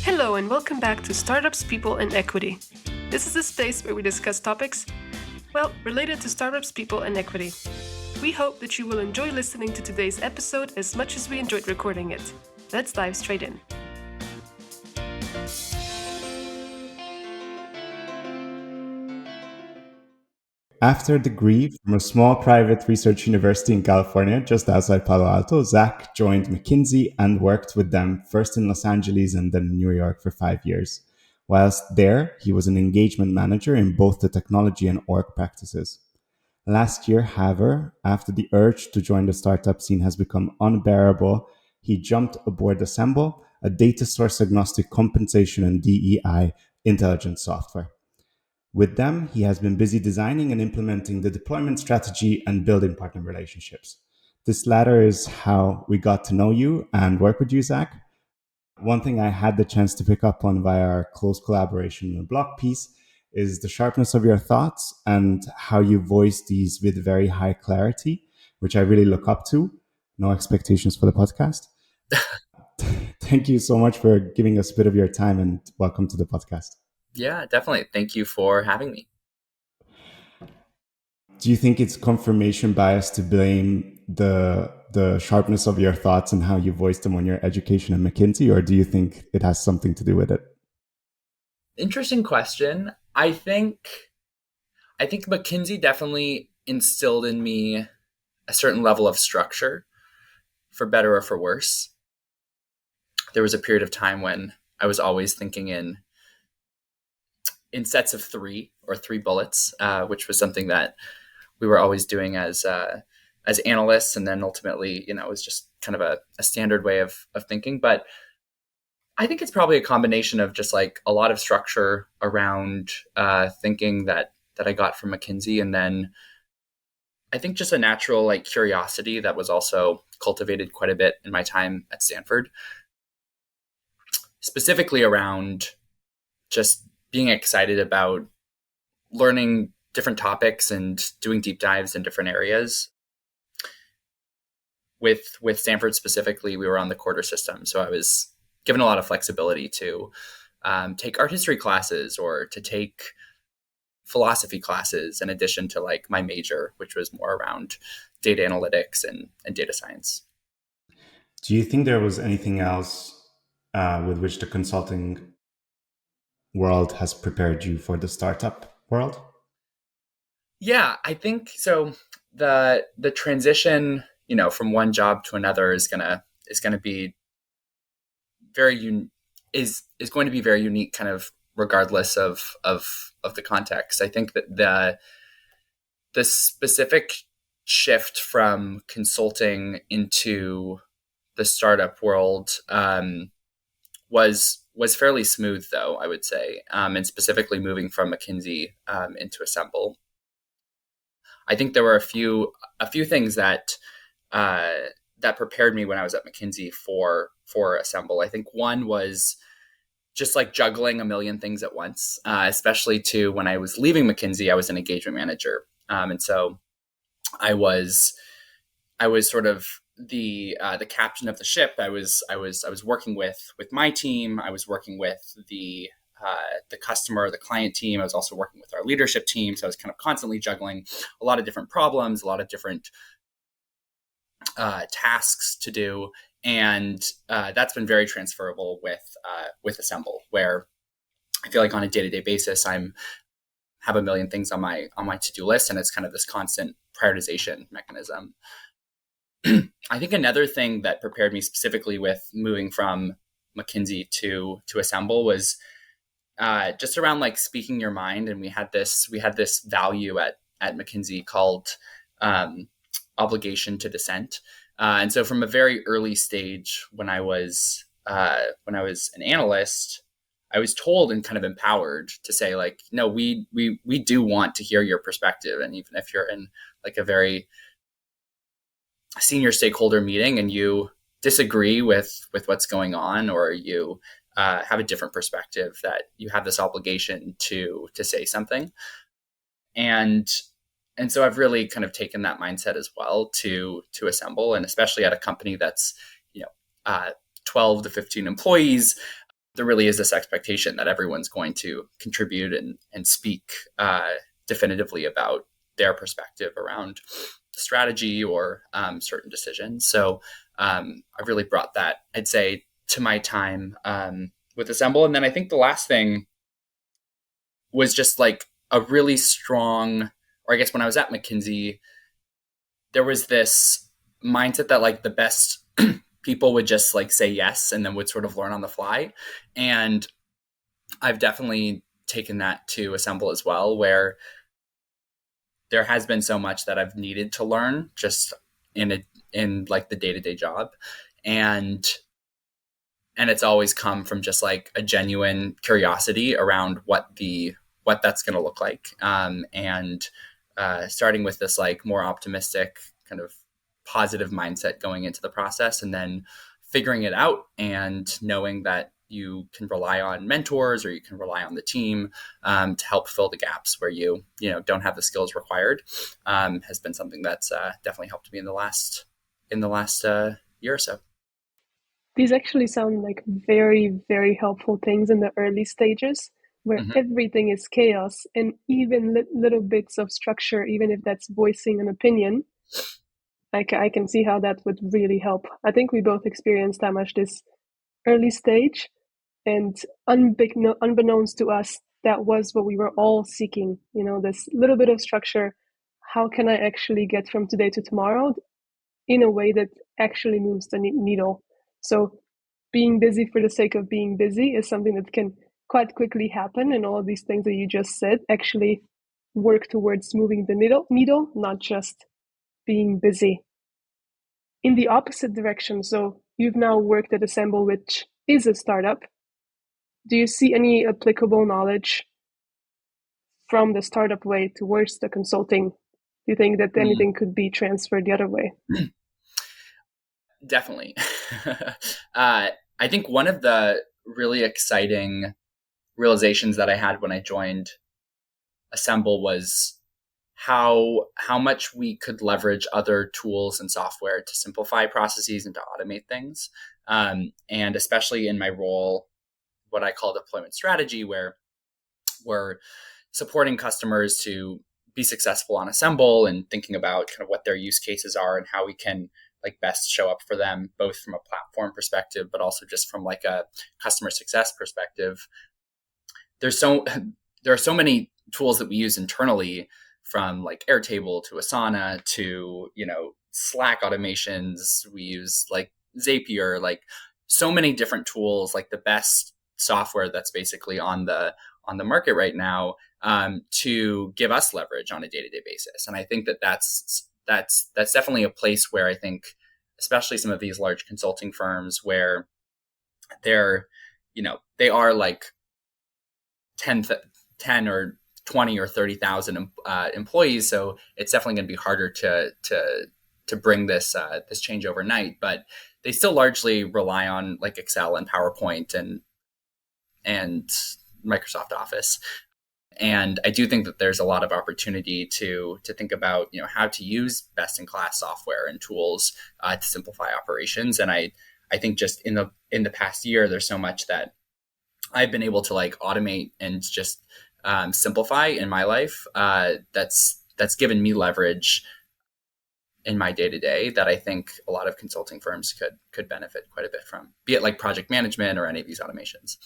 Hello and welcome back to Startups, People and Equity. This is a space where we discuss topics, related to startups, people and equity. We hope that you will enjoy listening to today's episode as much as we enjoyed recording it. Let's dive straight in. After a degree from a small private research university in California, just outside Palo Alto, Zach joined McKinsey and worked with them first in Los Angeles and then in New York for 5 years. Whilst there, he was an engagement manager in both the technology and org practices. Last year, however, after the urge to join the startup scene has become unbearable, he jumped aboard Assemble, a data source agnostic compensation and DEI intelligence software. With them, he has been busy designing and implementing the deployment strategy and building partner relationships. This latter is how we got to know you and work with you, Zach. One thing I had the chance to pick up on via our close collaboration in a blog piece is the sharpness of your thoughts and how you voice these with very high clarity, which I really look up to. No expectations for the podcast. Thank you so much for giving us a bit of your time and welcome to the podcast. Yeah, definitely. Thank you for having me. Do you think it's confirmation bias to blame the sharpness of your thoughts and how you voiced them on your education at McKinsey, or do you think it has something to do with it? Interesting question. I think McKinsey definitely instilled in me a certain level of structure, for better or for worse. There was a period of time when I was always thinking in sets of three bullets, which was something that we were always doing as analysts, and then ultimately, it was just kind of a standard way of thinking. But I think it's probably a combination of just like a lot of structure around thinking that I got from McKinsey, and then I think just a natural like curiosity that was also cultivated quite a bit in my time at Stanford, specifically around just being excited about learning different topics and doing deep dives in different areas. With Stanford specifically, we were on the quarter system, so I was given a lot of flexibility to take art history classes or to take philosophy classes in addition to like my major, which was more around data analytics and data science. Do you think there was anything else with which the consulting world has prepared you for the startup world? Yeah, I think so. The transition, from one job to another is gonna be is going to be very unique, kind of regardless of the context. I think that the specific shift from consulting into the startup world was fairly smooth, though, I would say, and specifically moving from McKinsey into Assemble. I think there were a few things that that prepared me when I was at McKinsey for Assemble. I think one was just like juggling a million things at once, especially to when I was leaving McKinsey, I was an engagement manager, and so I was sort of the captain of the ship. I was working with my team. I was working with the customer, the client team. I was also working with our leadership team. So I was kind of constantly juggling a lot of different problems, a lot of different tasks to do, and that's been very transferable with Assemble, where I feel like on a day-to-day basis, have a million things on my to-do list, and it's kind of this constant prioritization mechanism. I think another thing that prepared me specifically with moving from McKinsey to Assemble was just around like speaking your mind. And we had this value at McKinsey called obligation to dissent. And so from a very early stage, when I was an analyst, I was told and kind of empowered to say like, no, we do want to hear your perspective. And even if you're in like a very senior stakeholder meeting and you disagree with what's going on, or you have a different perspective, that you have this obligation to say something. And so I've really kind of taken that mindset as well to Assemble, and especially at a company that's 12 to 15 employees. there really is this expectation that everyone's going to contribute and speak definitively about their perspective around strategy or certain decisions. So I've really brought that, I'd say, to my time with Assemble. And then I think the last thing was just like a really strong, or I guess when I was at McKinsey, there was this mindset that like the best people would just like say yes and then would sort of learn on the fly. And I've definitely taken that to Assemble as well, where there has been so much that I've needed to learn just in like the day-to-day job. And it's always come from just like a genuine curiosity around what that's going to look like. And starting with this like more optimistic kind of positive mindset going into the process, and then figuring it out and knowing that you can rely on mentors or you can rely on the team to help fill the gaps where you don't have the skills required, has been something that's definitely helped me in the last year or so. These actually sound like very, very helpful things in the early stages where everything is chaos, and even little bits of structure, even if that's voicing an opinion, I can see how that would really help. I think we both experienced that much this early stage, and unbeknownst to us, that was what we were all seeking. This little bit of structure. How can I actually get from today to tomorrow in a way that actually moves the needle? So being busy for the sake of being busy is something that can quite quickly happen, and all of these things that you just said actually work towards moving the needle, not just being busy. In the opposite direction, so you've now worked at Assemble, which is a startup. Do you see any applicable knowledge from the startup way towards the consulting? Do you think that anything could be transferred the other way? Definitely. I think one of the really exciting realizations that I had when I joined Assemble was how much we could leverage other tools and software to simplify processes and to automate things. And especially in my role, what I call deployment strategy, where we're supporting customers to be successful on Assemble and thinking about kind of what their use cases are and how we can like best show up for them, both from a platform perspective, but also just from like a customer success perspective. There are so many tools that we use internally, from like Airtable to Asana to, Slack automations. We use like Zapier, like so many different tools, like the best software that's basically on the market right now, to give us leverage on a day-to-day basis. And I think that's definitely a place where I think, especially some of these large consulting firms, where they are like 10 or 20 or 30,000 employees. So it's definitely going to be harder to bring this change overnight, but they still largely rely on like Excel and PowerPoint and Microsoft Office. And I do think that there's a lot of opportunity to think about, how to use best in class software and tools to simplify operations. And I think just in the past year, there's so much that I've been able to like automate and just simplify in my life. That's given me leverage in my day to day that I think a lot of consulting firms could benefit quite a bit from, be it like project management or any of these automations.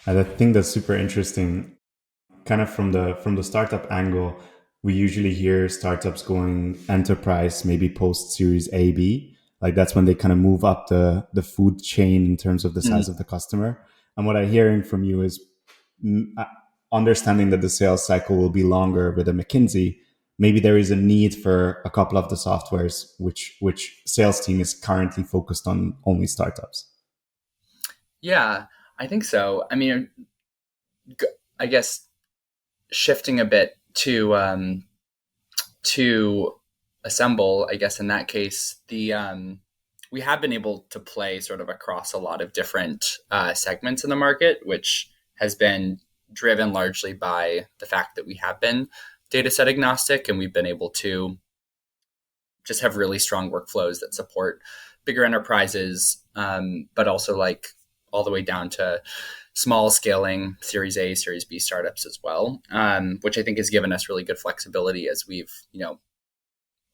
And I think that's super interesting. Kind of from the startup angle, we usually hear startups going enterprise, maybe post Series A, B. Like that's when they kind of move up the food chain in terms of the size of the customer. And what I'm hearing from you is understanding that the sales cycle will be longer with a McKinsey. Maybe there is a need for a couple of the softwares which sales team is currently focused on only startups. Yeah, I think so. I mean, I guess shifting a bit to Assemble, I guess in that case, we have been able to play sort of across a lot of different segments in the market, which has been driven largely by the fact that we have been data set agnostic, and we've been able to just have really strong workflows that support bigger enterprises, but also like all the way down to small scaling Series A, Series B startups as well, which I think has given us really good flexibility as we've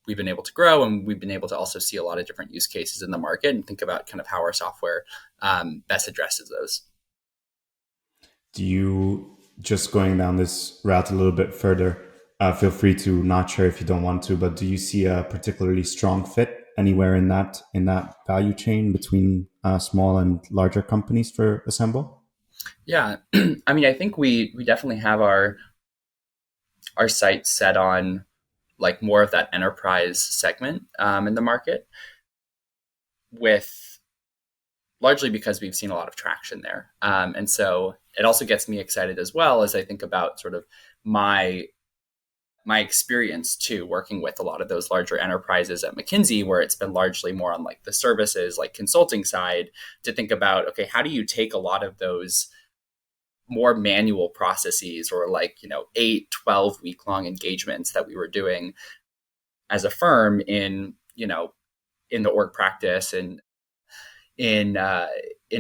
been able to grow, and we've been able to also see a lot of different use cases in the market and think about kind of how our software best addresses those. Do you, just going down this route a little bit further, feel free to not share if you don't want to, but do you see a particularly strong fit anywhere in that value chain between small and larger companies for Assemble? Yeah, I mean, I think we definitely have our sights set on like more of that enterprise segment in the market, with largely because we've seen a lot of traction there. And so it also gets me excited as well as I think about sort of my experience too, working with a lot of those larger enterprises at McKinsey, where it's been largely more on like the services, like consulting side, to think about, okay, how do you take a lot of those more manual processes or 8, 12 week long engagements that we were doing as a firm in the org practice and in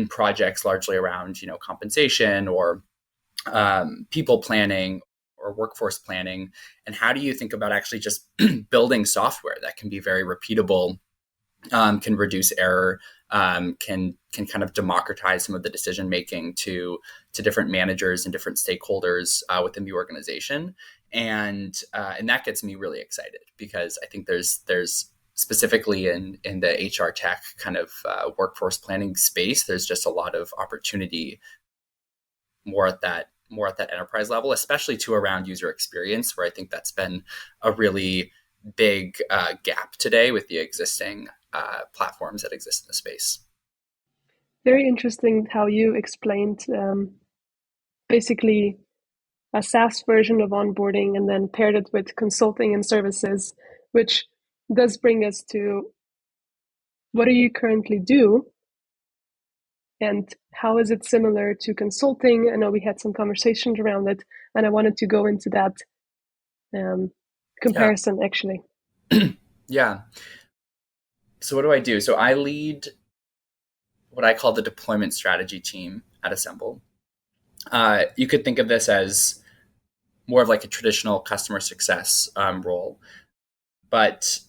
projects largely around compensation or people planning or workforce planning, and how do you think about actually just building software that can be very repeatable, can reduce error, can kind of democratize some of the decision making to different managers and different stakeholders within the organization, and that gets me really excited because I think there's specifically in the HR tech kind of workforce planning space, there's just a lot of opportunity more at that enterprise level, especially to around user experience, where I think that's been a really big gap today with the existing platforms that exist in the space. Very interesting how you explained basically a SaaS version of onboarding and then paired it with consulting and services, which does bring us to what do you currently do and how is it similar to consulting? I know we had some conversations around it, and I wanted to go into that comparison actually. Yeah. So what do I do? So I lead what I call the deployment strategy team at Assemble. You could think of this as more of like a traditional customer success role. But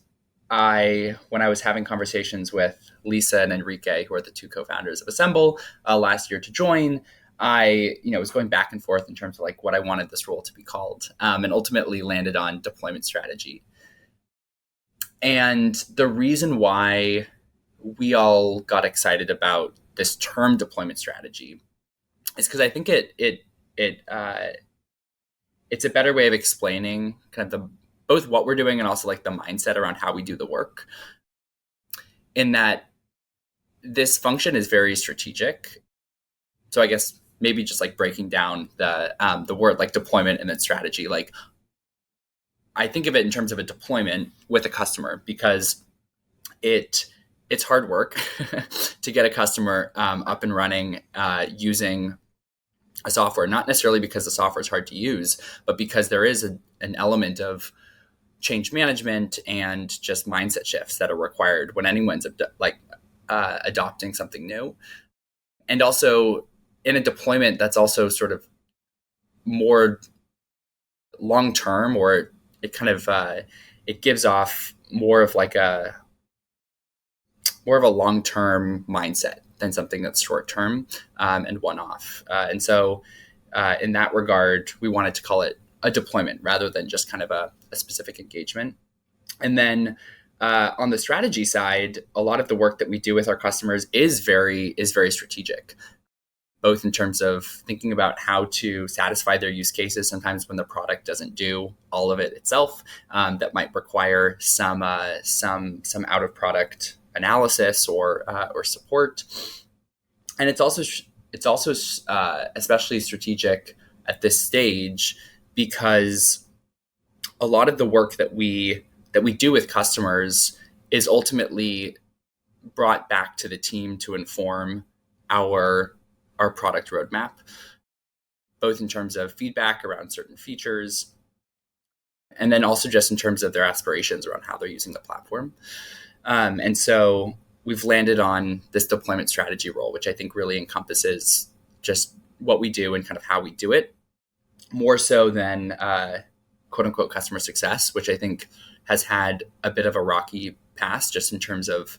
when I was having conversations with Lisa and Enrique, who are the two co-founders of Assemble, last year to join, I was going back and forth in terms of like what I wanted this role to be called, and ultimately landed on deployment strategy. And the reason why we all got excited about this term deployment strategy is because I think it's a better way of explaining kind of both what we're doing and also like the mindset around how we do the work, in that this function is very strategic. So I guess maybe just like breaking down the word like deployment and then strategy, like I think of it in terms of a deployment with a customer, because it's hard work to get a customer up and running using a software, not necessarily because the software is hard to use, but because there is an element of change management and just mindset shifts that are required when anyone's adopting something new. And also in a deployment that's also sort of more long-term, or it kind of it gives off more of a long-term mindset than something that's short-term and one-off. And so in that regard, we wanted to call it a deployment rather than just kind of a specific engagement. And then on the strategy side, a lot of the work that we do with our customers is very strategic, both in terms of thinking about how to satisfy their use cases. Sometimes when the product doesn't do all of it itself, that might require some out of product analysis or support. And it's also especially strategic at this stage, because a lot of the work that we do with customers is ultimately brought back to the team to inform our product roadmap, both in terms of feedback around certain features, and then also just in terms of their aspirations around how they're using the platform. And so we've landed on this deployment strategy role, which I think really encompasses just what we do and kind of how we do it, more so than quote unquote customer success, which I think has had a bit of a rocky past just in terms of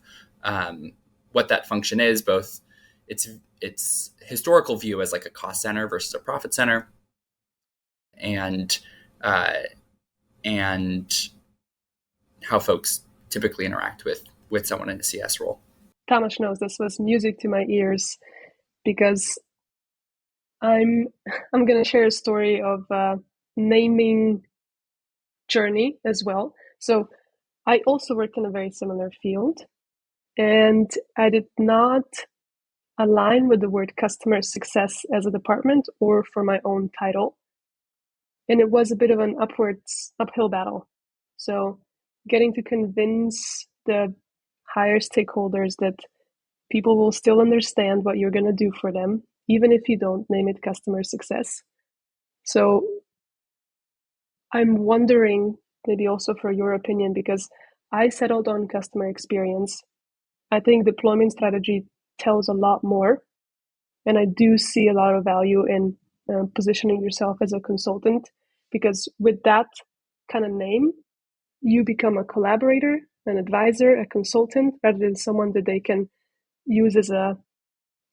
what that function is, both its historical view as like a cost center versus a profit center, and and how folks typically interact with someone in a CS role. Thomas knows this was music to my ears because I'm going to share a story of naming journey as well. So I also worked in a very similar field, and I did not align with the word customer success as a department or for my own title. And it was a bit of an uphill battle. So getting to convince the higher stakeholders that people will still understand what you're going to do for them, even if you don't name it customer success. So I'm wondering, maybe also for your opinion, because I settled on customer experience. I think deployment strategy tells a lot more. And I do see a lot of value in positioning yourself as a consultant, because with that kind of name, you become a collaborator, an advisor, a consultant, rather than someone that they can use as a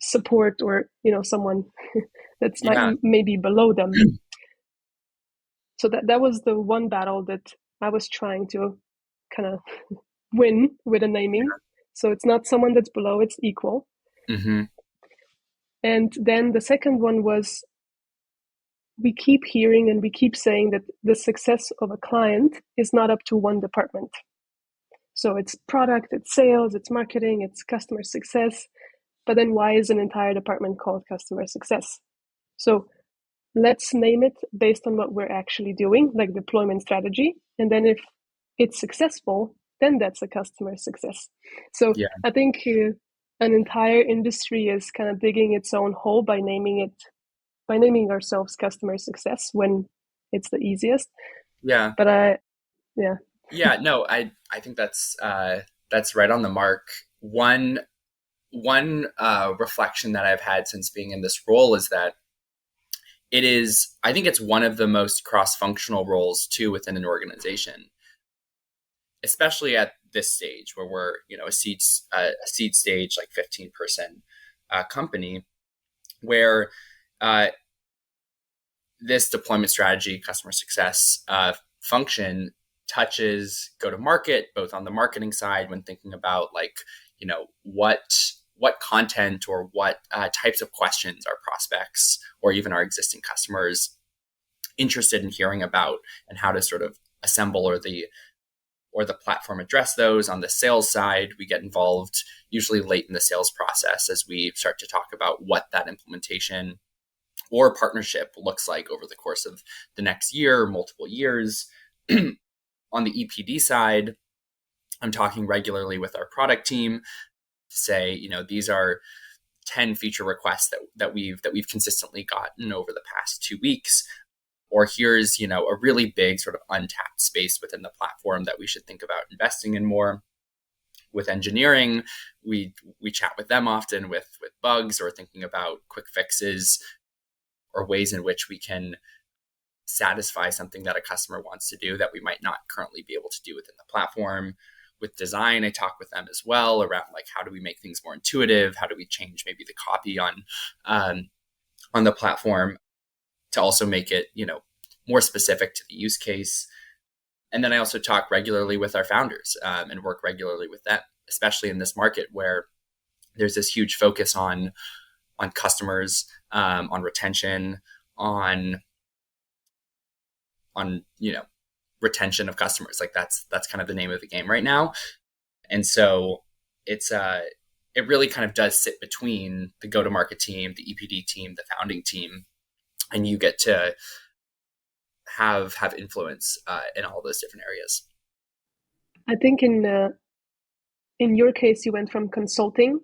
support or, someone that's maybe below them. So that was the one battle that I was trying to kind of win with a naming. So it's not someone that's below, it's equal. Mm-hmm. And then the second one was, we keep hearing and we keep saying that the success of a client is not up to one department. So it's product, it's sales, it's marketing, it's customer success. But then why is an entire department called customer success? So let's name it based on what we're actually doing, like deployment strategy. And then if it's successful, then that's a customer success. So yeah. I think an entire industry is kind of digging its own hole by naming ourselves customer success when it's the easiest. Yeah. But I think that's right on the mark. One reflection that I've had since being in this role is that I think it's one of the most cross-functional roles too within an organization, especially at this stage where we're, a seed stage, like 15-person company, where this deployment strategy, customer success function touches go-to-market, both on the marketing side when thinking about what content or what types of questions our prospects or even our existing customers interested in hearing about, and how to sort of assemble or the platform address those. On the sales side, we get involved usually late in the sales process as we start to talk about what that implementation or partnership looks like over the course of the next year or multiple years. On the EPD side, I'm talking regularly with our product team to say, these are 10 feature requests that we've consistently gotten over the past 2 weeks. Or here's, a really big sort of untapped space within the platform that we should think about investing in more. With engineering, we chat with them often with bugs or thinking about quick fixes or ways in which we can satisfy something that a customer wants to do that we might not currently be able to do within the platform. With design, I talk with them as well around how do we make things more intuitive? How do we change maybe the copy on the platform to also make it, more specific to the use case? And then I also talk regularly with our founders and work regularly with them, especially in this market where there's this huge focus on customers, on retention, on retention of customers. That's kind of the name of the game right now. And so it really kind of does sit between the go-to-market team, the EPD team, the founding team, and you get to have influence in all those different areas. I think in your case, you went from consulting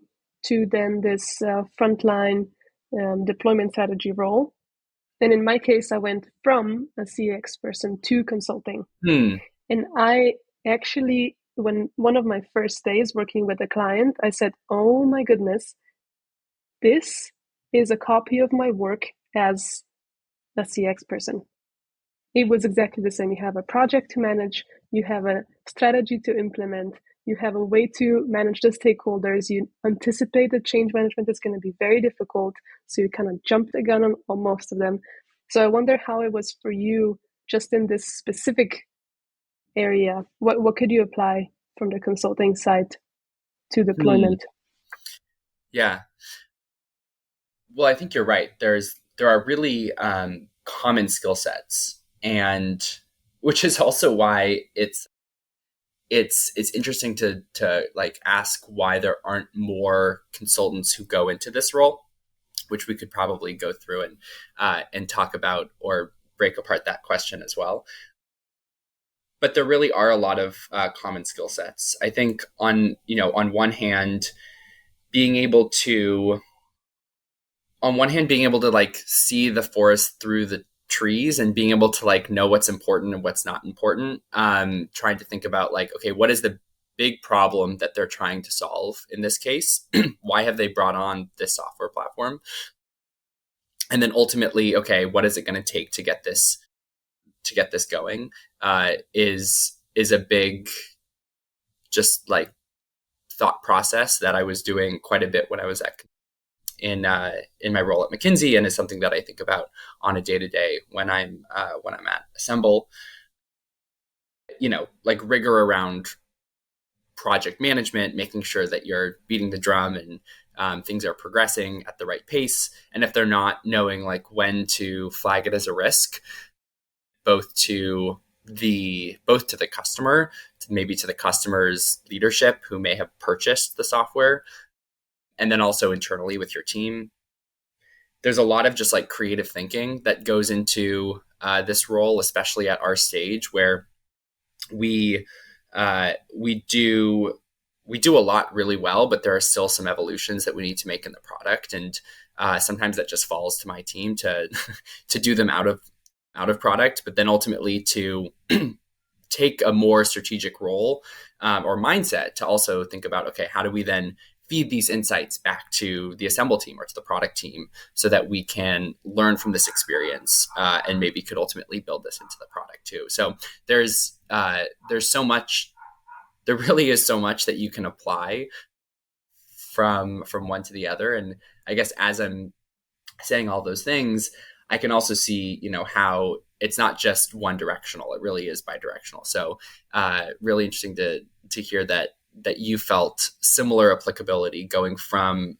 to then this frontline deployment strategy role. And in my case, I went from a CX person to consulting. And I actually when one of my first days working with a client, I said, oh my goodness, this is a copy of my work as a CX person. It was exactly the same. You have a project to manage, you have a strategy to implement, you have a way to manage the stakeholders, you anticipate that change management is going to be very difficult, so you kind of jump the gun on most of them. So I wonder how it was for you just in this specific area. What could you apply from the consulting side to deployment? Yeah. Well, I think you're right. There are really common skill sets, and which is also why it's interesting to like ask why there aren't more consultants who go into this role, which we could probably go through and talk about or break apart that question as well. But there really are a lot of common skill sets. I think on one hand, being able to like see the forest through the trees and being able to like know what's important and what's not important. Trying to think about like, okay, what is the big problem that they're trying to solve in this case? Why have they brought on this software platform? And then ultimately, okay, what is it going to take to get this going? Is a big just like thought process that I was doing quite a bit when I was in my role at McKinsey, and is something that I think about on a day-to-day when I'm at Assemble. Like rigor around project management, making sure that you're beating the drum and things are progressing at the right pace. And if they're not, knowing like when to flag it as a risk, both to the customer, maybe to the customer's leadership who may have purchased the software, and then also internally with your team. There's a lot of just like creative thinking that goes into this role, especially at our stage where we do a lot really well, but there are still some evolutions that we need to make in the product, and sometimes that just falls to my team to to do them out of product, but then ultimately to take a more strategic role or mindset to also think about, okay, how do we then feed these insights back to the Assemble team or to the product team so that we can learn from this experience and maybe could ultimately build this into the product too. So there's so much, there really is so much that you can apply from one to the other. And I guess as I'm saying all those things, I can also see, how it's not just one directional, it really is bi-directional. So really interesting to hear that you felt similar applicability going from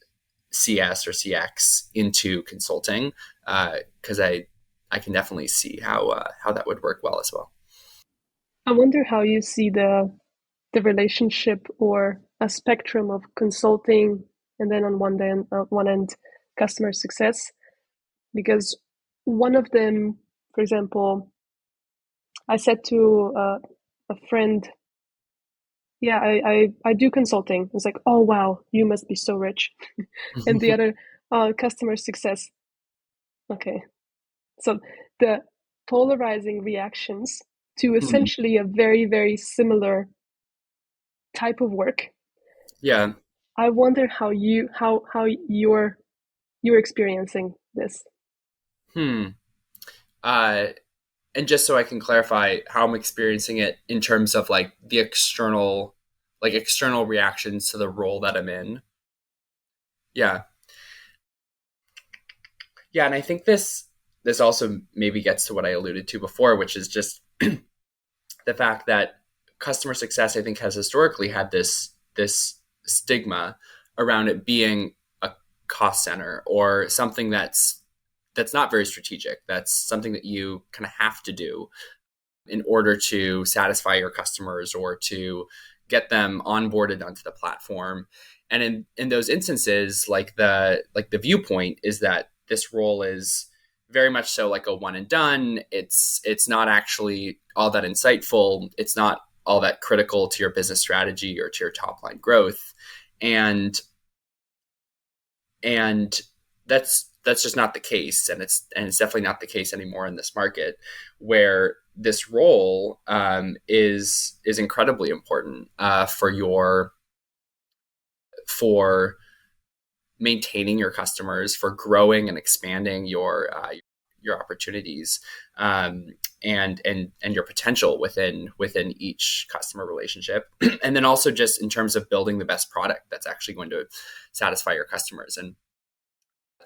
CS or CX into consulting, because I can definitely see how that would work well as well. I wonder how you see the relationship or a spectrum of consulting, and then on one end customer success, because one of them, for example, I said to a friend, yeah, I do consulting. It's like, oh wow, you must be so rich. And the other, customer success. Okay, so the polarizing reactions to essentially a very, very similar type of work. Yeah. I wonder how you're experiencing this. And just so I can clarify how I'm experiencing it in terms of like the external reactions to the role that I'm in. Yeah. Yeah. And I think this also maybe gets to what I alluded to before, which is just the fact that customer success, I think, has historically had this stigma around it being a cost center or something that's not very strategic. That's something that you kind of have to do in order to satisfy your customers or to get them onboarded onto the platform. And in those instances, like the viewpoint is that this role is very much so like a one and done. It's not actually all that insightful. It's not all that critical to your business strategy or to your top line growth. And that's just not the case. And it's definitely not the case anymore in this market, where this role is incredibly important for maintaining your customers, for growing and expanding your opportunities, and your potential within each customer relationship, and then also just in terms of building the best product that's actually going to satisfy your customers. And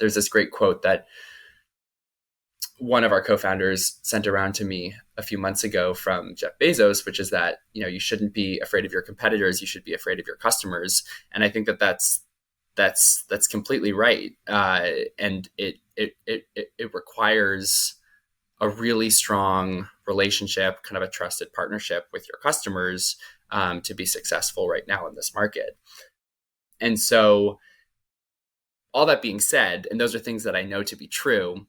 there's this great quote that one of our co-founders sent around to me a few months ago from Jeff Bezos, which is that, you shouldn't be afraid of your competitors, you should be afraid of your customers. And I think that's completely right. And it requires a really strong relationship, kind of a trusted partnership with your customers, to be successful right now in this market. And so, all that being said, and those are things that I know to be true,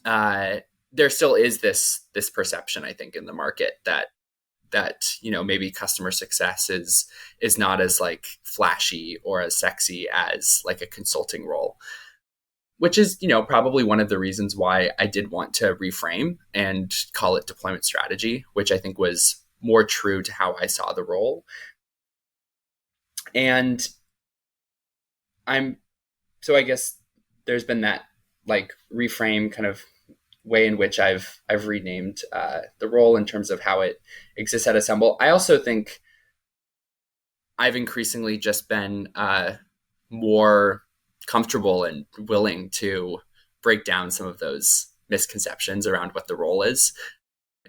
there still is this perception, I think, in the market that maybe customer success is not as like flashy or as sexy as like a consulting role, which is probably one of the reasons why I did want to reframe and call it deployment strategy, which I think was more true to how I saw the role. And so I guess there's been that like reframe kind of way in which I've renamed the role in terms of how it exists at Assemble. I also think I've increasingly just been more comfortable and willing to break down some of those misconceptions around what the role is.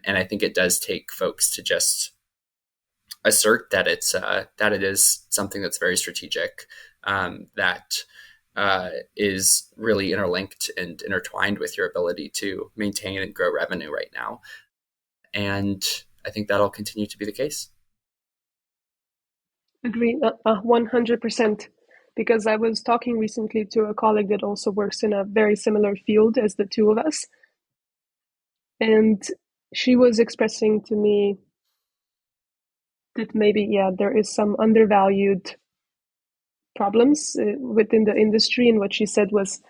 And I think it does take folks to just assert that it is something that's very strategic, that is really interlinked and intertwined with your ability to maintain and grow revenue right now. And I think that'll continue to be the case. Agree, 100%. Because I was talking recently to a colleague that also works in a very similar field as the two of us. And she was expressing to me that maybe, there is some undervalued problems within the industry. And what she said was,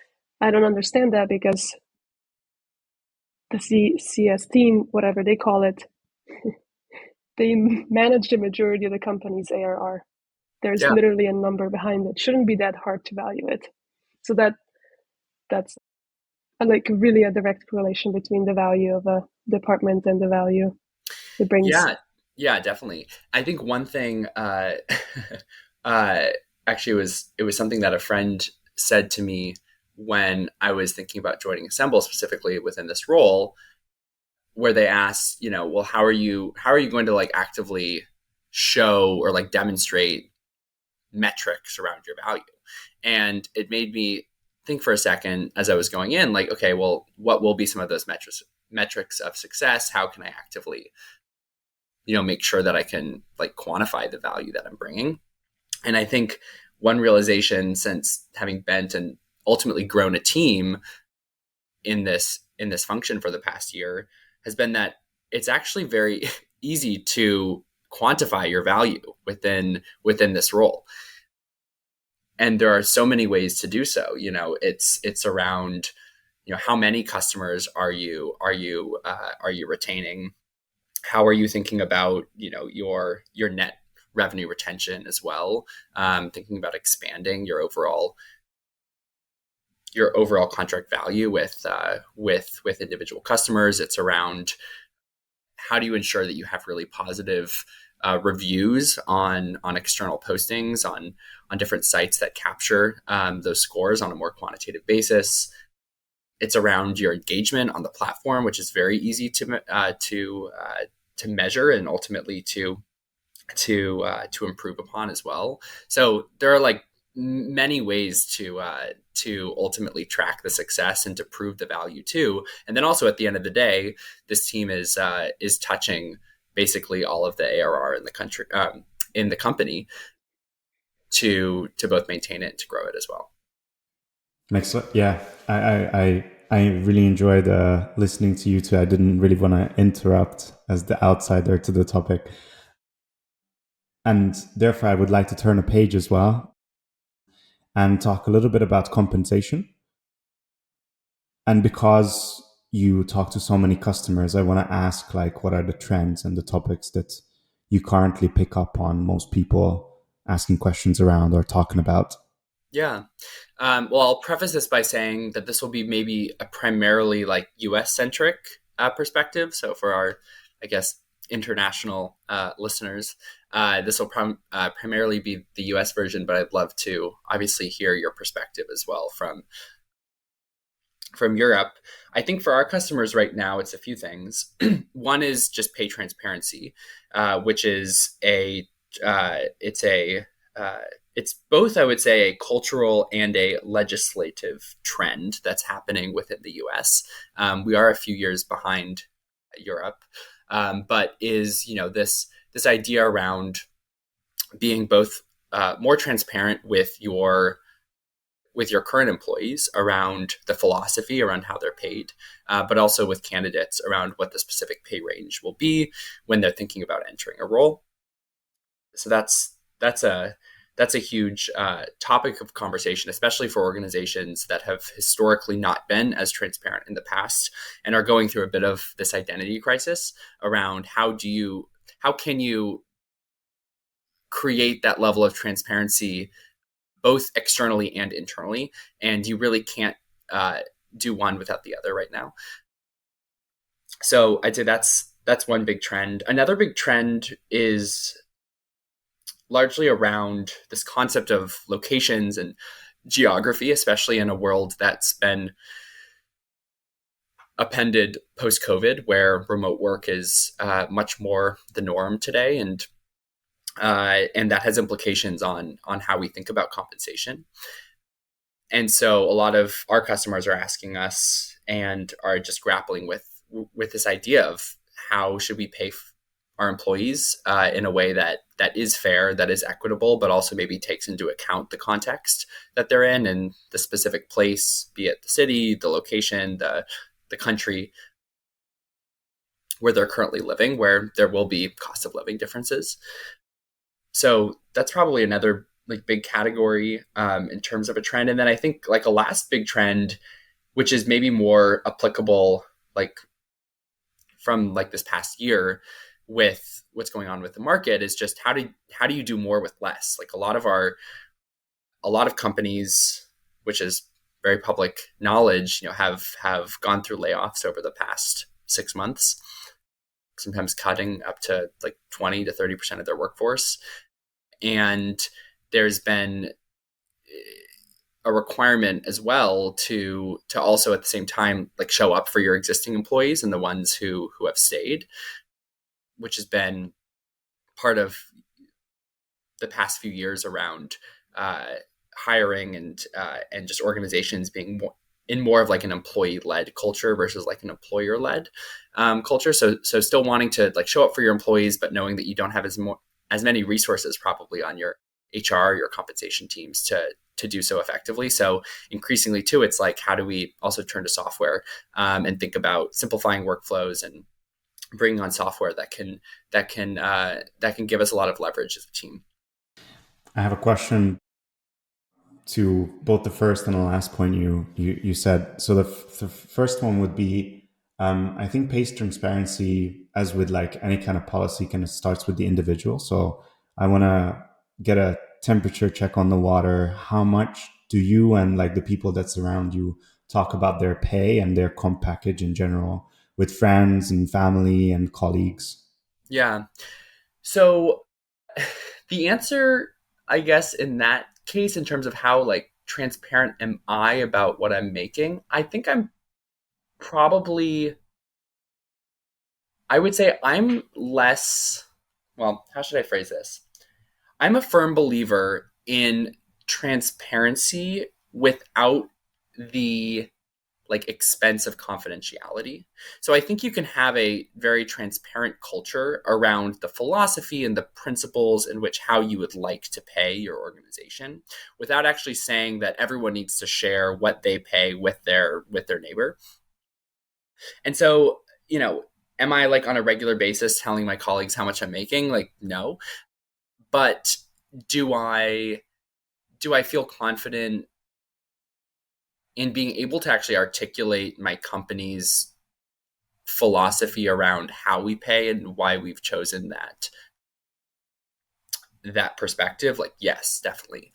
I don't understand that because the CS team, whatever they call it, they manage the majority of the company's ARR. There's literally a number behind it. Shouldn't be that hard to value it. So that's like really a direct correlation between the value of a department and the value it brings. Yeah, definitely. I think one thing, actually it was something that a friend said to me when I was thinking about joining Assemble, specifically within this role, where they asked, well, how are you going to like actively show or like demonstrate metrics around your value? And it made me think for a second as I was going in, like, okay, well, what will be some of those metrics of success? How can I actively, make sure that I can like quantify the value that I'm bringing? And I think one realization since having bent and ultimately grown a team in this function for the past year has been that it's actually very easy to quantify your value within this role. And there are so many ways to do so. It's around, how many customers are you retaining? How are you thinking about, your net revenue retention as well? Thinking about expanding your overall contract value with individual customers. It's around how do you ensure that you have really positive reviews on external postings on different sites that capture those scores on a more quantitative basis. It's around your engagement on the platform, which is very easy to measure and ultimately to improve upon as well. So there are like many ways to ultimately track the success and to prove the value too. And then also at the end of the day, this team is touching basically all of the ARR in the company to both maintain it and to grow it as well. Excellent. Yeah, I really enjoyed listening to you two. I didn't really want to interrupt as the outsider to the topic. And therefore, I would like to turn a page as well and talk a little bit about compensation. And because you talk to so many customers, I want to ask, like, what are the trends and the topics that you currently pick up on most people asking questions around or talking about? Yeah. Well, I'll preface this by saying that this will be maybe a primarily like US centric perspective. So for our, I guess, international listeners, this will primarily be the US version, but I'd love to obviously hear your perspective as well from Europe. I think for our customers right now, it's a few things. One is just pay transparency, which is it's a it's both, I would say, a cultural and a legislative trend that's happening within the US. We are a few years behind Europe, but is this idea around being both more transparent with your current employees around the philosophy around how they're paid, but also with candidates around what the specific pay range will be when they're thinking about entering a role. So that's a huge topic of conversation, especially for organizations that have historically not been as transparent in the past and are going through a bit of this identity crisis around how can you create that level of transparency both externally and internally, and you really can't do one without the other right now. So I'd say that's one big trend. Another big trend is largely around this concept of locations and geography, especially in a world that's been appended post-COVID, where remote work is much more the norm today, and that has implications on how we think about compensation. And so a lot of our customers are asking us and are just grappling with this idea of how should we pay our employees in a way that is fair, that is equitable, but also maybe takes into account the context that they're in and the specific place, be it the city, the location, the country where they're currently living, where there will be cost of living differences. So that's probably another like big category in terms of a trend. And then I think like a last big trend, which is maybe more applicable like from like this past year with what's going on with the market, is just how do you do more with less? Like a lot of companies, which is very public knowledge, have gone through layoffs over the past 6 months, sometimes cutting up to like 20 to 30% of their workforce. And there's been a requirement as well to also at the same time like show up for your existing employees and the ones who have stayed, which has been part of the past few years around hiring and just organizations being more of like an employee-led culture versus like an employer-led culture. So still wanting to like show up for your employees, but knowing that you don't have as many resources probably on your HR, your compensation teams to do so effectively. So increasingly too, it's like, how do we also turn to software and think about simplifying workflows and bringing on software that can give us a lot of leverage as a team. I have a question to both the first and the last point you said. So the first one would be, I think pace transparency, as with like any kind of policy, kind of starts with the individual. So I want to get a temperature check on the water. How much do you and like the people that surround you talk about their pay and their comp package in general with friends and family and colleagues? Yeah. So the answer, I guess, in that case, in terms of how like transparent am I about what I'm making, I think I'm probably, I would say I'm less, well, how should I phrase this? I'm a firm believer in transparency without the like expense of confidentiality. So I think you can have a very transparent culture around the philosophy and the principles in which how you would like to pay your organization without actually saying that everyone needs to share what they pay with their neighbor. And so, am I like on a regular basis telling my colleagues how much I'm making? Like, no. But do I feel confident in being able to actually articulate my company's philosophy around how we pay and why we've chosen that perspective, like, yes, definitely.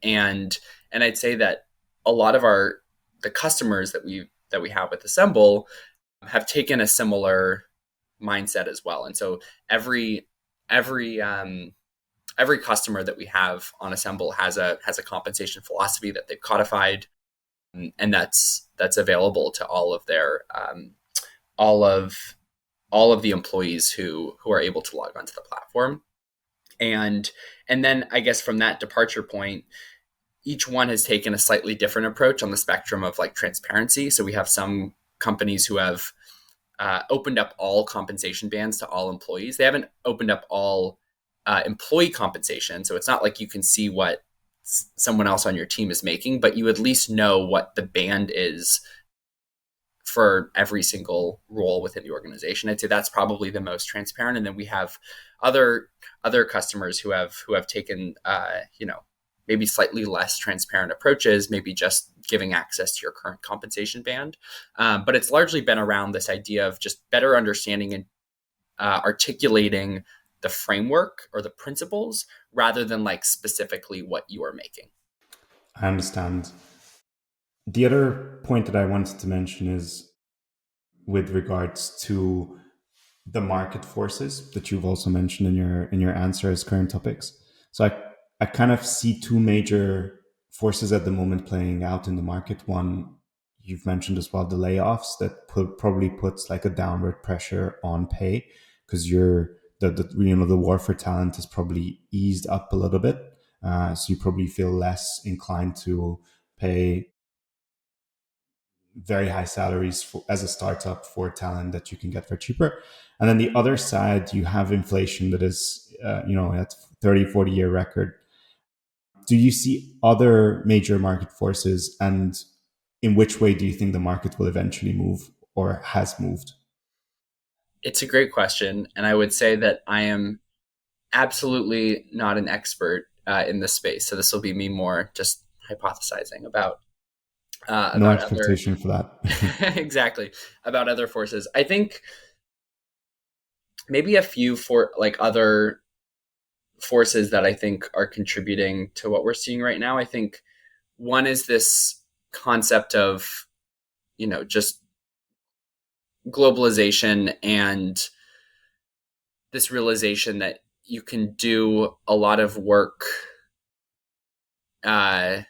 And I'd say that a lot of the customers that we have with Assemble have taken a similar mindset as well. And so every customer that we have on Assemble has a compensation philosophy that they've codified, and that's available to all of their all of the employees who are able to log onto the platform. And then I guess from that departure point, each one has taken a slightly different approach on the spectrum of like transparency. So we have some companies who have opened up all compensation bands to all employees. They haven't opened up all employee compensation. So it's not like you can see what someone else on your team is making, but you at least know what the band is for every single role within the organization. I'd say that's probably the most transparent. And then we have other customers who have taken maybe slightly less transparent approaches, maybe just giving access to your current compensation band. But it's largely been around this idea of just better understanding and articulating the framework or the principles rather than like specifically what you are making. I understand. The other point that I wanted to mention is with regards to the market forces that you've also mentioned in your answer as current topics. So I kind of see two major forces at the moment playing out in the market. One, you've mentioned as well, the layoffs that probably puts like a downward pressure on pay because the war for talent has probably eased up a little bit. So you probably feel less inclined to pay very high salaries as a startup for talent that you can get for cheaper. And then the other side, you have inflation that is, at 30, 40-year record. Do you see other major market forces, and in which way do you think the market will eventually move or has moved? It's a great question. And I would say that I am absolutely not an expert in this space. So this will be me more just hypothesizing about No other expectation for that. exactly, about other forces. I think maybe a few for like other forces that I think are contributing to what we're seeing right now. I think one is this concept of, just globalization and this realization that you can do a lot of work that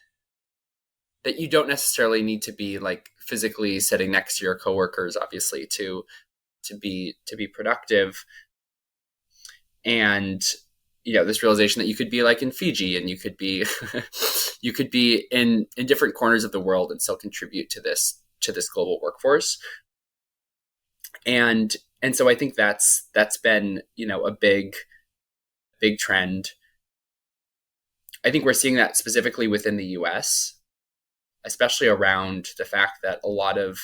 you don't necessarily need to be like physically sitting next to your coworkers, obviously, to be productive. And this realization that you could be like in Fiji, and you could be you could be in different corners of the world and still contribute to this global workforce. And so I think that's been a big trend. I think we're seeing that specifically within the US, especially around the fact that a lot of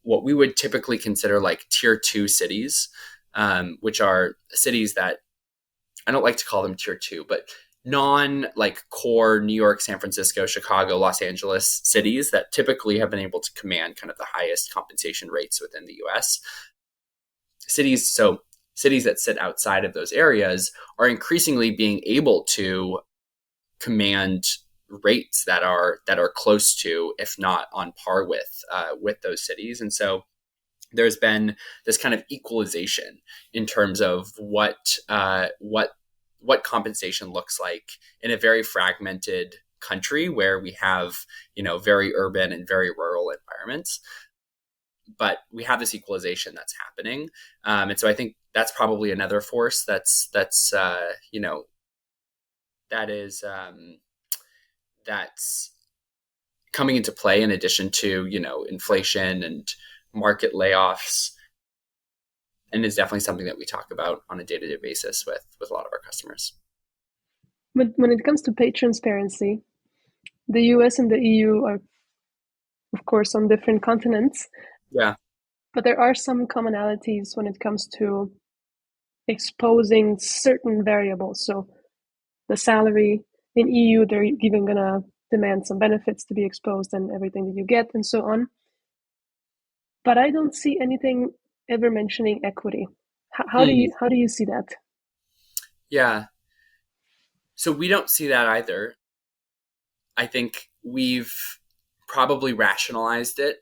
what we would typically consider like tier 2 cities, which are cities that I don't like to call them tier 2, but non like core New York, San Francisco, Chicago, Los Angeles cities that typically have been able to command kind of the highest compensation rates within the US. Cities that sit outside of those areas are increasingly being able to command rates that are close to, if not on par with those cities. And so there's been this kind of equalization in terms of what compensation looks like in a very fragmented country where we have, very urban and very rural environments. But we have this equalization that's happening. And so I think that's probably another force that's coming into play in addition to, inflation and market layoffs, and is definitely something that we talk about on a day-to-day basis with a lot of our customers. But when it comes to pay transparency, the US and the EU are, of course, on different continents. Yeah. But there are some commonalities when it comes to exposing certain variables. So the salary in EU, they're even going to demand some benefits to be exposed and everything that you get and so on. but I don't see anything ever mentioning equity. How do you see that? Yeah. So we don't see that either. I think we've probably rationalized it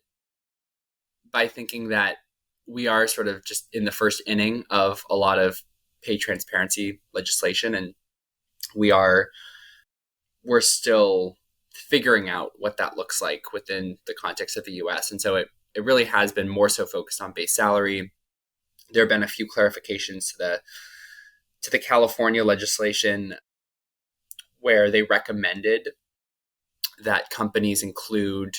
by thinking that we are sort of just in the first inning of a lot of pay transparency legislation, and we're still figuring out what that looks like within the context of the US. And so it really has been more so focused on base salary. There have been a few clarifications to the California legislation where they recommended that companies include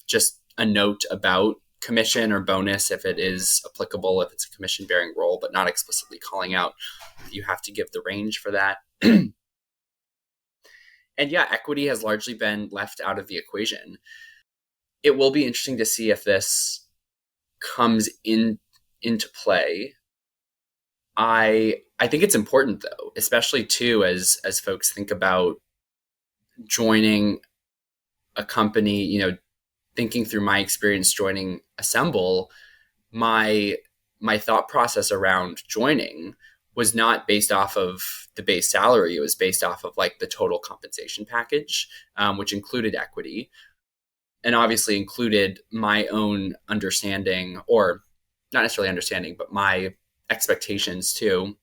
just a note about commission or bonus if it is applicable, if it's a commission bearing role, but not explicitly calling out you have to give the range for that. And yeah, equity has largely been left out of the equation. It will be interesting to see if this comes into play. I think it's important though, especially too as folks think about joining a company, thinking through my experience joining Assemble, my thought process around joining was not based off of the base salary. It was based off of like the total compensation package, which included equity and obviously included my own understanding, or not necessarily understanding, but my expectations too,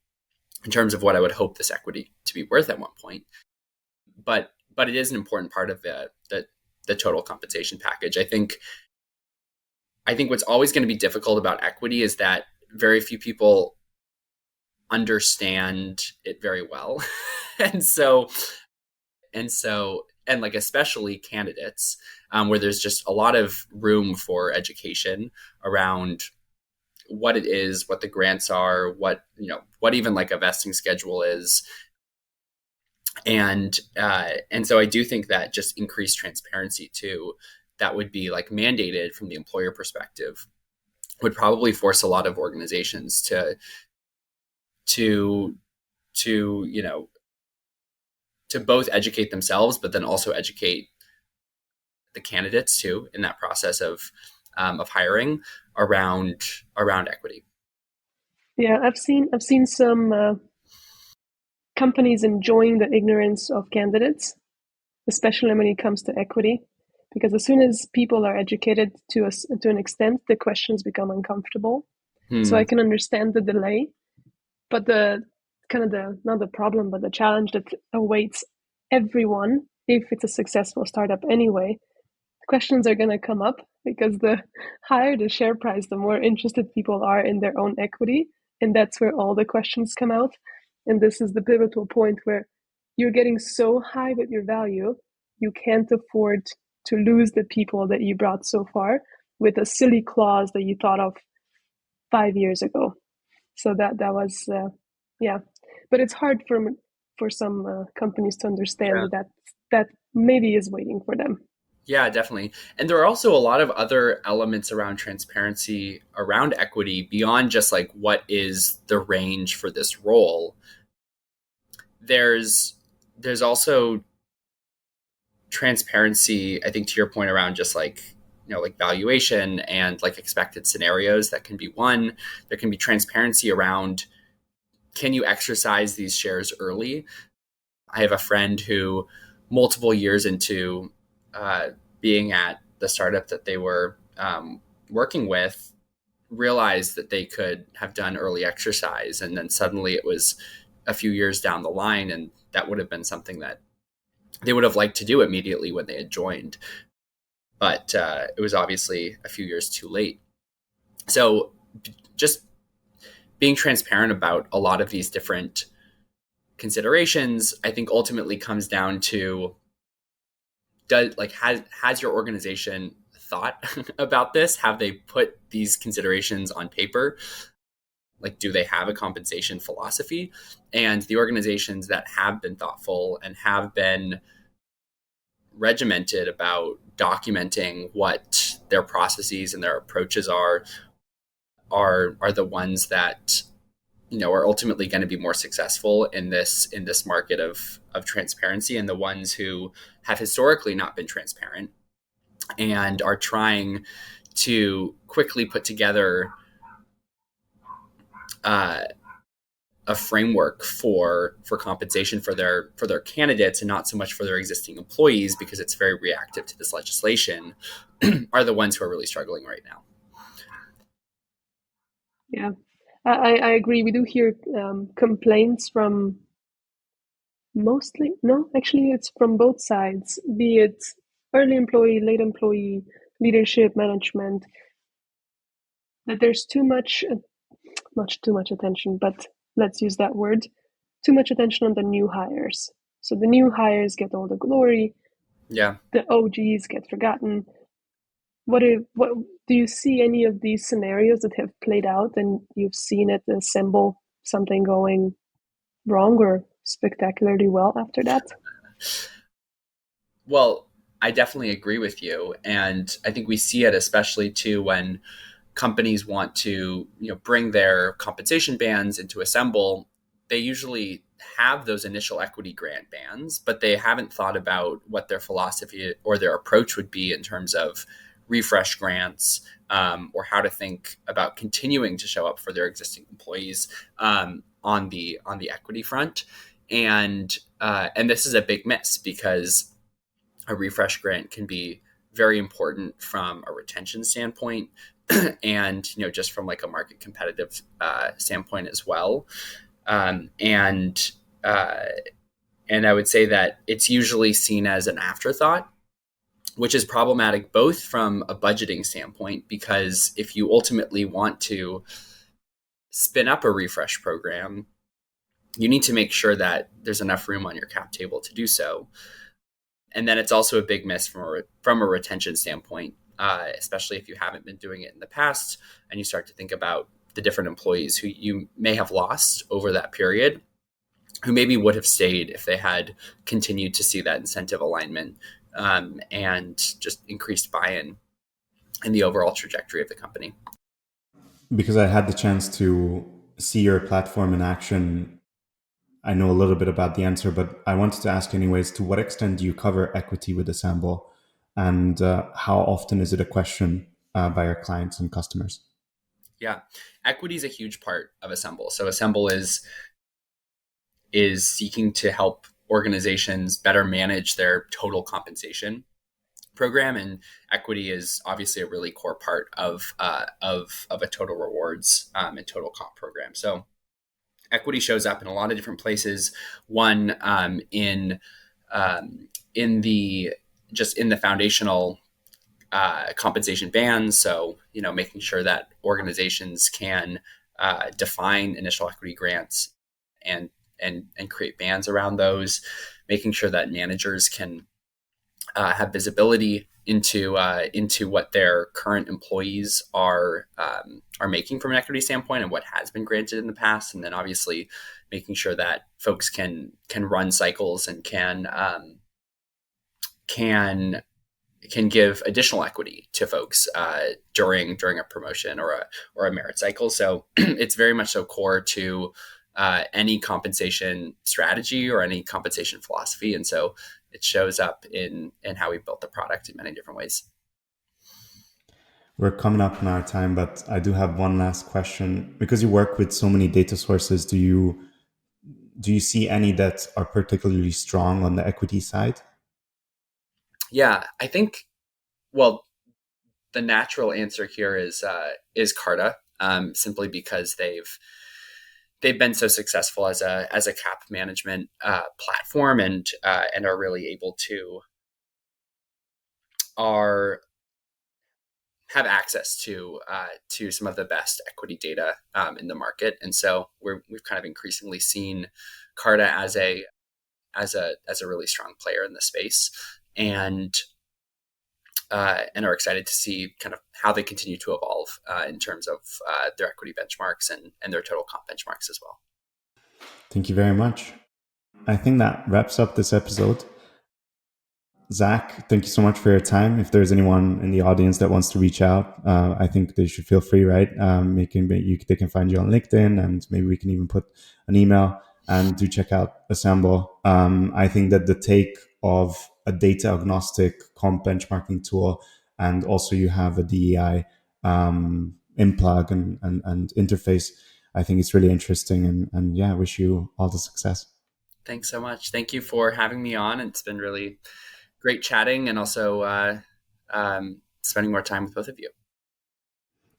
in terms of what I would hope this equity to be worth at one point. But it is an important part of the total compensation package. I think what's always going to be difficult about equity is that very few people understand it very well. and like especially candidates, where there's just a lot of room for education around what it is, what the grants are, what even like a vesting schedule is. And so I do think that just increased transparency too, that would be like mandated from the employer perspective, would probably force a lot of organizations to both educate themselves, but then also educate the candidates too in that process of hiring around equity. Yeah, I've seen some companies enjoying the ignorance of candidates, especially when it comes to equity, because as soon as people are educated to an extent, the questions become uncomfortable. So I can understand the delay, but the not the problem, but the challenge that awaits everyone if it's a successful startup anyway. Questions are going to come up because the higher the share price, the more interested people are in their own equity, and that's where all the questions come out. And this is the pivotal point where you're getting so high with your value, you can't afford to lose the people that you brought so far with a silly clause that you thought of 5 years ago. So that was but it's hard for some companies to understand that maybe is waiting for them. Yeah, definitely. And there are also a lot of other elements around transparency around equity beyond just like what is the range for this role. There's also transparency, I think, to your point around just like like valuation and like expected scenarios. That can be one. There can be transparency around, can you exercise these shares early? I have a friend who multiple years into being at the startup that they were working with, realized that they could have done early exercise. And then suddenly it was a few years down the line, and that would have been something that they would have liked to do immediately when they had joined. But it was obviously a few years too late. So just being transparent about a lot of these different considerations, I think ultimately comes down to, has your organization thought about this? Have they put these considerations on paper? Like, do they have a compensation philosophy? And the organizations that have been thoughtful and have been regimented about documenting what their processes and their approaches are the ones that are ultimately going to be more successful in this market of transparency, and the ones who have historically not been transparent and are trying to quickly put together a framework for compensation for their candidates and not so much for their existing employees, because it's very reactive to this legislation, are the ones who are really struggling right now. Yeah, I agree. We do hear complaints from actually it's from both sides, be it early employee, late employee, leadership, management, that there's not too much attention, but let's use that word, too much attention on the new hires. So the new hires get all the glory. Yeah. The OGs get forgotten. What do you see any of these scenarios that have played out and you've seen it assemble something going wrong or spectacularly well after that? Well, I definitely agree with you. And I think we see it especially too when companies want to, bring their compensation bands into Assemble. They usually have those initial equity grant bands, but they haven't thought about what their philosophy or their approach would be in terms of refresh grants, or how to think about continuing to show up for their existing employees on the equity front. And this is a big miss, because a refresh grant can be very important from a retention standpoint, and just from like a market competitive standpoint as well. And I would say that it's usually seen as an afterthought, which is problematic both from a budgeting standpoint, because if you ultimately want to spin up a refresh program, you need to make sure that there's enough room on your cap table to do so. And then it's also a big miss from a retention standpoint, especially if you haven't been doing it in the past and you start to think about the different employees who you may have lost over that period, who maybe would have stayed if they had continued to see that incentive alignment, and just increased buy-in in the overall trajectory of the company. Because I had the chance to see your platform in action, I know a little bit about the answer, but I wanted to ask anyways, to what extent do you cover equity with Assemble, and how often is it a question by your clients and customers? Yeah, equity is a huge part of Assemble. So Assemble is seeking to help organizations better manage their total compensation program, and equity is obviously a really core part of a total rewards and total comp program. So equity shows up in a lot of different places. One, in the foundational compensation bands. So making sure that organizations can define initial equity grants and create bands around those, making sure that managers can have visibility into what their current employees are making from an equity standpoint and what has been granted in the past, and then obviously making sure that folks can run cycles and can give additional equity to folks during a promotion or a merit cycle. So it's very much so core to any compensation strategy or any compensation philosophy, and so it shows up in how we built the product in many different ways. We're coming up on our time, but I do have one last question. Because you work with so many data sources, do you see any that are particularly strong on the equity side? Yeah, I think, well, the natural answer here is Carta, simply because they've been so successful as a cap management platform, and are really able to have access to some of the best equity data in the market. And so we've kind of increasingly seen Carta as a really strong player in the space, and are excited to see kind of how they continue to evolve in terms of their equity benchmarks and their total comp benchmarks as well. Thank you very much. I think that wraps up this episode. Zach, thank you so much for your time. If there's anyone in the audience that wants to reach out, I think they should feel free, right? They can find you on LinkedIn, and maybe we can even put an email. And do check out Assemble. I think that the take of a data agnostic comp benchmarking tool and also you have a DEI in-plug and interface. I think it's really interesting, and yeah, I wish you all the success. Thanks so much. Thank you for having me on. It's been really great chatting, and also spending more time with both of you.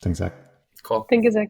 Thanks, Zach. Cool. Thank you, Zach.